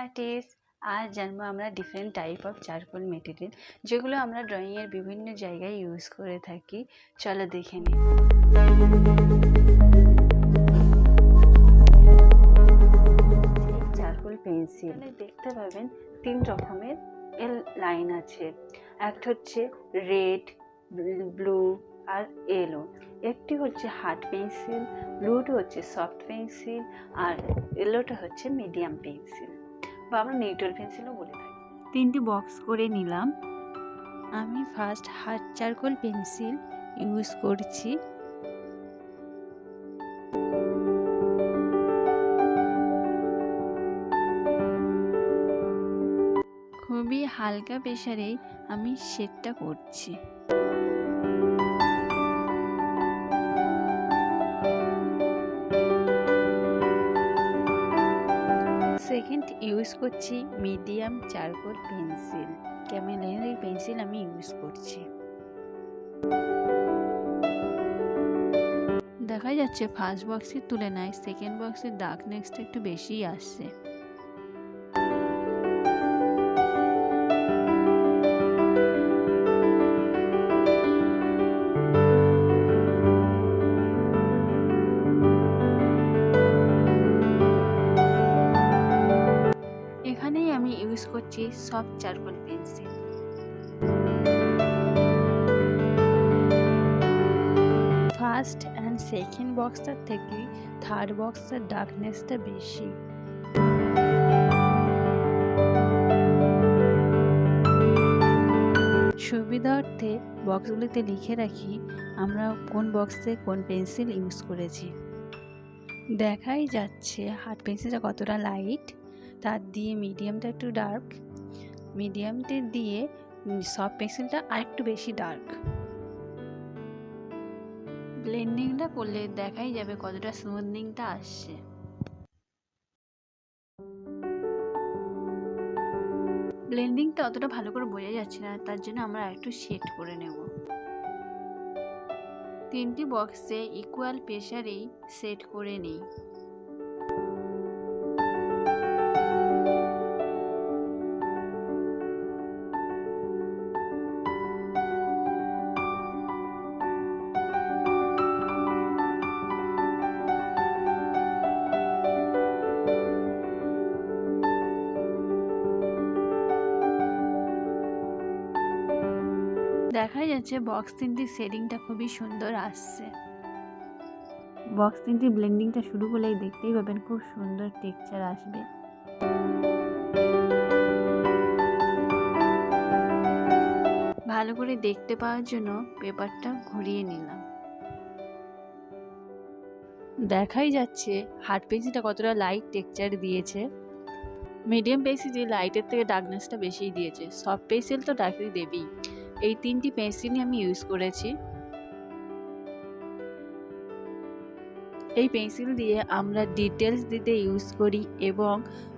Artist. আজ জানবো আমরা different type of charcoal material যেগুলো আমরা ড্রয়িংয়ের বিভিন্ন জায়গায় ইউজ করে থাকি। চলো দেখে নিই। চারকোল পেন্সিল দেখতে পাবেন 3 রকমের লাইন আছে। একটা হচ্ছে রেড, ব্লু আর ইয়েলো। একটি হচ্ছে হার্ড পেন্সিল, ব্লুটা হচ্ছে সফট পেন্সিল আর ইয়েলোটা হচ্ছে মিডিয়াম পেন্সিল বা আমরা নিউট্রাল পেন্সিলও বলে থাকি। 3টি বক্স করে নিলাম। আমি first hard charcoal pencil use করছি। খুবই হালকা প্রেসারেই আমি শেডটা করছি। সেকেন্ড ইউজ করছি মিডিয়াম চারকোল পেন্সিল, ক্যামেলিনের পেন্সিল আমি ইউজ করছি। দেখা যাচ্ছে ফার্স্ট বক্সের তুলনায় সেকেন্ড বক্সের ডার্কনেসটা একটু বেশিই আসছে। এখানেই আমি ইউজ করছি soft charcoal pencil. First and second বক্সটার থেকে থার্ড বক্সটার ডার্কনেসটা বেশি। সুবিধার্থে বক্সগুলিতে লিখে রাখি আমরা কোন বক্সে কোন পেন্সিল ইউজ করেছি। দেখাই যাচ্ছে হার্ড পেন্সিলটা কতটা লাইট, তার দিয়ে মিডিয়ামটা একটু ডার্ক, মিডিয়ামটা দিয়ে সফট পেন্সিলটা আরেকটু বেশি ডার্ক। ব্লেন্ডিংটা করলে দেখাই যাবে কতটা স্মুথনিংটা আসছে। ব্লেন্ডিংটা অতটা ভালো করে বোঝা যাচ্ছে না, তার জন্য আমরা একটু শেড করে নেব। 3টি বক্সে ইকুয়াল প্রেসারেই সেট করে নিই। দেখা যাচ্ছে বক্স 3টির শেডিংটা খুবই সুন্দর আসছে। বক্স 3টির ব্লেন্ডিংটা শুরু হলেই দেখতেই পাবেন খুব সুন্দর টেক্সচার আসবে। ভালো করে দেখতে পাওয়ার জন্য পেপারটা ঘুরিয়ে নিলাম। দেখাই যাচ্ছে হার্ড পেন্সিলটা কতটা লাইট টেক্সচার দিয়েছে। মিডিয়াম পেন্সিল লাইটের থেকে ডার্কনেসটা বেশিই দিয়েছে, সফট পেন্সিল তো ডার্কই দেবেই। এই 3টি পেন্সিলই আমি ইউজ করেছি। এই পেন্সিল দিয়ে আমরা ডিটেলস দিতে ইউজ করি এবং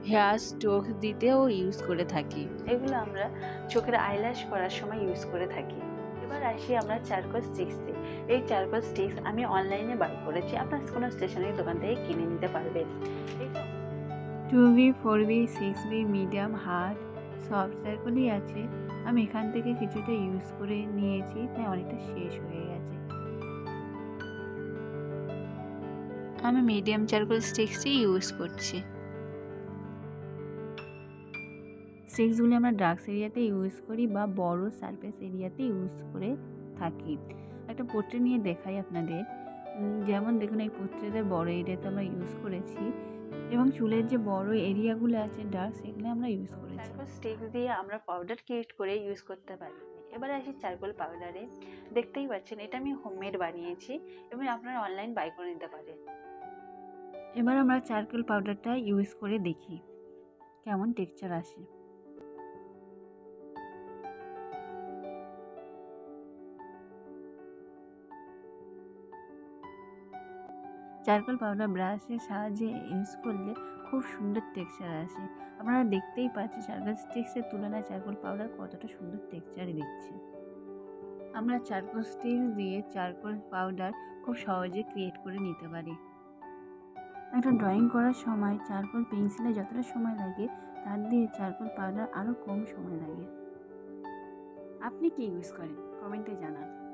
হেয়ার স্ট্রোক দিতেও ইউজ করে থাকি। এগুলো আমরা চোখের আইল্যাশ করার সময় ইউজ করে থাকি। এবার আসি আমরা চারকোল স্টিক্সে। এই চারকোল স্টিক্স আমি অনলাইনে বাই করেছি, আপনার কোনো স্টেশনারি দোকান থেকে কিনে নিতে পারবেন। 2B, 4B, 6B, medium, hard, soft চারকোলই আছে। আমি এখান থেকে কিছুটা ইউজ করে নিয়েছি, তাই অনেকটা শেষ হয়ে গেছে। আমি মিডিয়াম চারকোল স্টিক্সই ইউজ করছি। স্টিক্সগুলি আমরা ডার্ক এরিয়াতে ইউজ করি বা বড় সারফেস এরিয়াতে ইউজ করে থাকি। একটা পোর্ট্রেট নিয়ে দেখাই আপনাদের। যেমন দেখুন এই পোর্ট্রেটের বড় এরিয়াতে আমরা ইউজ করেছি এবং চুলের যে বড় এরিয়াগুলো আছে ডার্ক, সেগুলো আমরা ইউজ করেছি। চারকোল স্টিক্স দিয়ে আমরা পাউডার ক্রিয়েট করে ইউজ করতে পারি। এবার আসি চারকোল পাউডারে। দেখতেই পাচ্ছেন এটা আমি হোমমেড বানিয়েছি এবং আপনারা অনলাইন বাই করে নিতে পারেন। এবার আমরা চারকোল পাউডারটা ইউজ করে দেখি কেমন টেক্সচার আসে। চারকোল পাউডার ব্রাশের সাহায্যে ইউজ করলে খুব সুন্দর টেক্সচার আসে। আপনারা দেখতেই পাচ্ছেন চারকোল স্টিক্সের তুলনায় চারকোল পাউডার কতটা সুন্দর টেক্সচার দিচ্ছে। আমরা চারকোল স্টিক্স দিয়ে চারকোল পাউডার খুব সহজে ক্রিয়েট করে নিতে পারি। একটা ড্রয়িং করার সময় চারকোল পেন্সিলে যতটা সময় লাগে তার দিয়ে চারকোল পাউডার আরও কম সময় লাগে। আপনি কি ইউজ করেন কমেন্টে জানান।